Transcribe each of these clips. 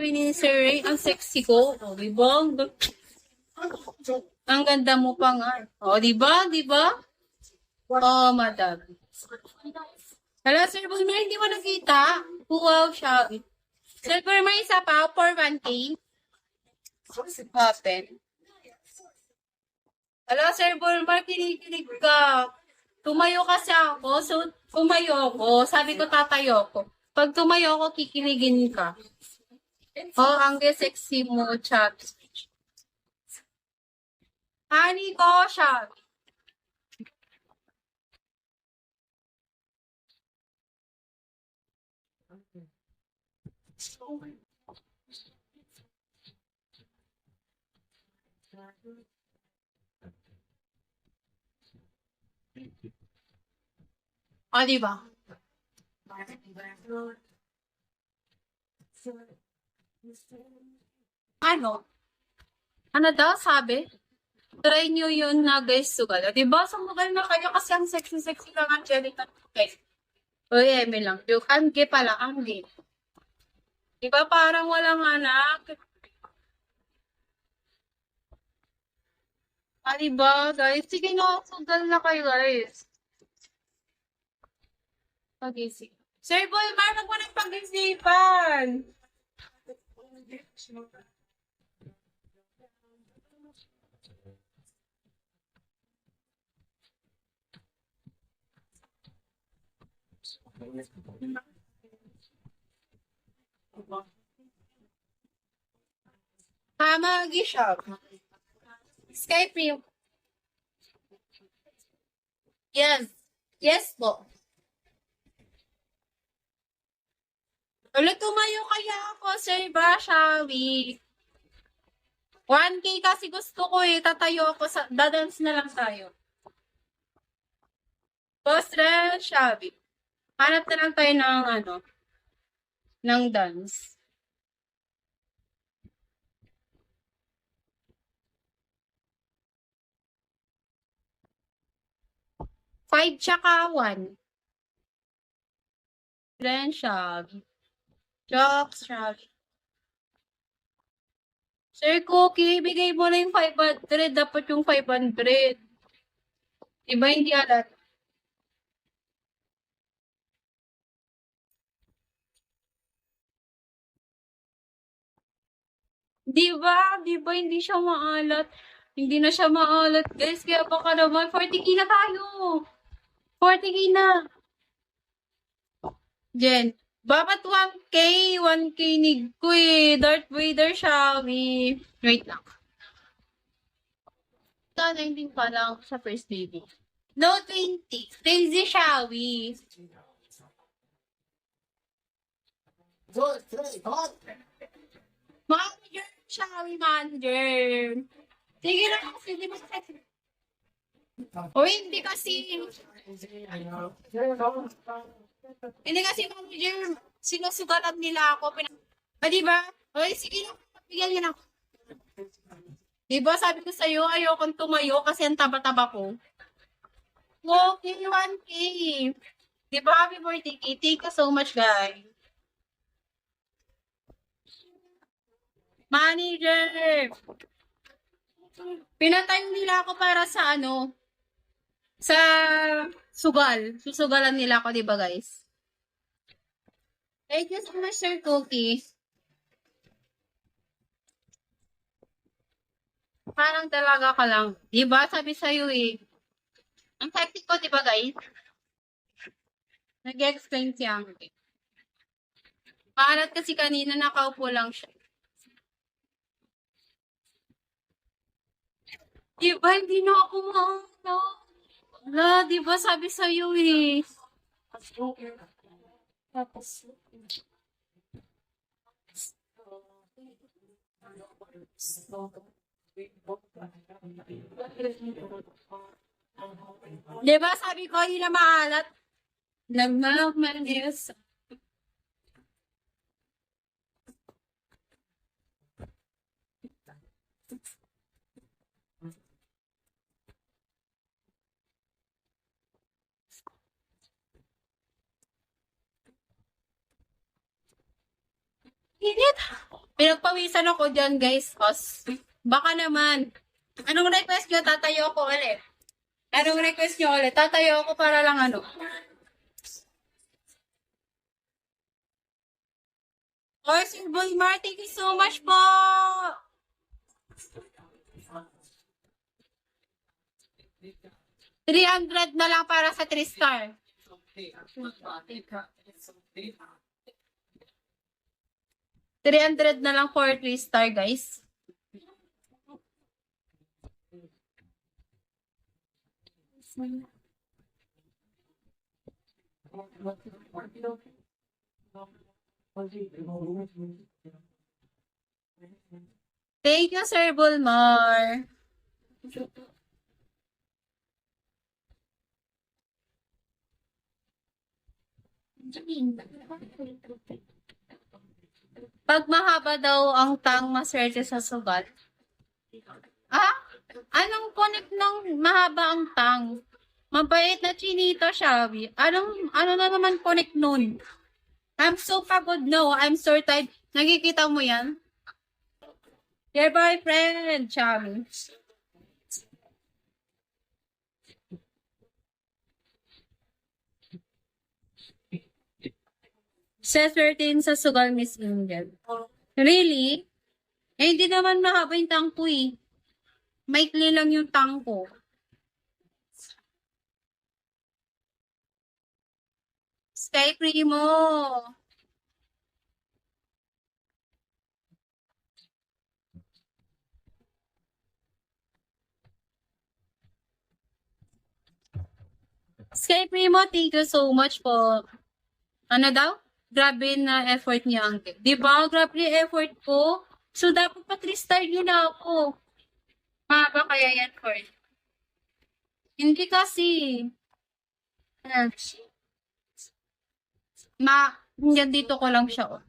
sabi ni Sir Ray, ang sexy ko. O, diba? Ang ganda mo pa nga. O, diba? Diba? Oh, madam. Hello, Sir Bulmer, hindi mo nakita? Wow, siya. Sir Bulmer, isa pa, for 1K. Open. Hello, Sir Bulmer, kinikilig ka. Tumayo kasi ako, so tumayo ako. Sabi ko, tatayo ko. Pag tumayo ako, kikiligin ka. Oh, ang sexy mo, chat. Honey ko siya. O, diba? Ano? Ano daw sabi? Try nyo yun na guys, sugal. Diba? Sumugal na kayo kasi ang sexy-sexy lang ang Jelita. Okay. Uy, Eme lang. Joke. Angge pala, angge. Diba parang walang anak? Ah, diba, guys? Sige na, sugal na kayo, guys. Pag-isip. Sir Boy, marag mo ng pag-isipan. Tama, Gishop. Skype you. Yes. Yes po. Ulit tumayo kaya ako, Sir Bashawi. 1K kasi gusto ko eh. Tatayo ako sa... Dadance na lang tayo. Boss Ren, Shabi. Hanap na lang tayo ng ano. Ng dance. Five tsaka 1. Ren, Shabi. Jokes, Shabi. Sir Cookie, bigay mo na yung 500. Dapat yung 500. Diba hindi alat? Diba hindi siya maalat? Hindi na siya maalat, guys. Kaya baka naman, 40K na tayo. 40K na. Jen, babat 1K? 1K need ko eh. Darth Vader siya. Wait lang. 19 pa lang sa first baby. No, 20. Crazy siya, Manager siya, manager. Sige lang kasi, di ba? O hindi kasi, manager, sinusugalan nila ako. Diba? O sige lang, bigyan niya na ako. Diba sabi ko sa'yo, ayokong tumayo kasi ang taba-taba ko. Okay, 1K. Diba happy birthday, K? Thank you so much, guys. Manager! Pinatay nila ako para sa ano? Sa sugal. Susugalan nila ako, diba guys? Thank you so much, Sir Cookie. Parang talaga ka lang. Diba? Sabi sa'yo eh. Ang sexy ko, diba guys? Nag-explain siya. Maalat kasi kanina nakaupo lang siya. Diba? Hindi na ako maano. Wala, diba? Sabi sa'yo eh. Tapos. Diba? Sabi ko, hindi na maalat. Nagmamanis. Init. Pinagpawisan ako dyan, guys. Baka naman. Anong request nyo? Tatayo ako ulit. Anong request nyo ulit? Tatayo ako para lang ano. Sir Bulmar, thank you so much po. $300 na lang para sa 3-star. $300 na lang for 3-star, guys. Thank you, Sir Bulmar. Pag mahaba daw ang tang, maswerte sa sugat. Ah? Anong connect ng mahaba ang tang? Mabait na chinito, Shawi. Ano na naman connect nun? I'm so pagod now. I'm so tired. Nakikita mo yan? Your boyfriend, Shawi. Swerte sa sugal, Miss Angel. Really? Eh, hindi naman mahaba yung tang ko eh. Maikli lang yung tang ko. Sky Primo. Sky Primo, thank you so much po. Ano daw? Grabe na effort niya, Uncle. Di ba? Grabe yung effort ko. So, dapat pa 3-star yun na ako. Mahaba kaya yan for hindi kasi. Hanggang dito ko lang siya.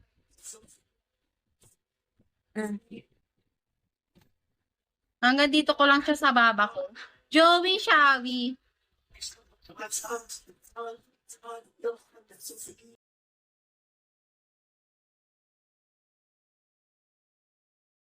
Hanggang dito ko lang siya sa baba ko. Joey Shawi.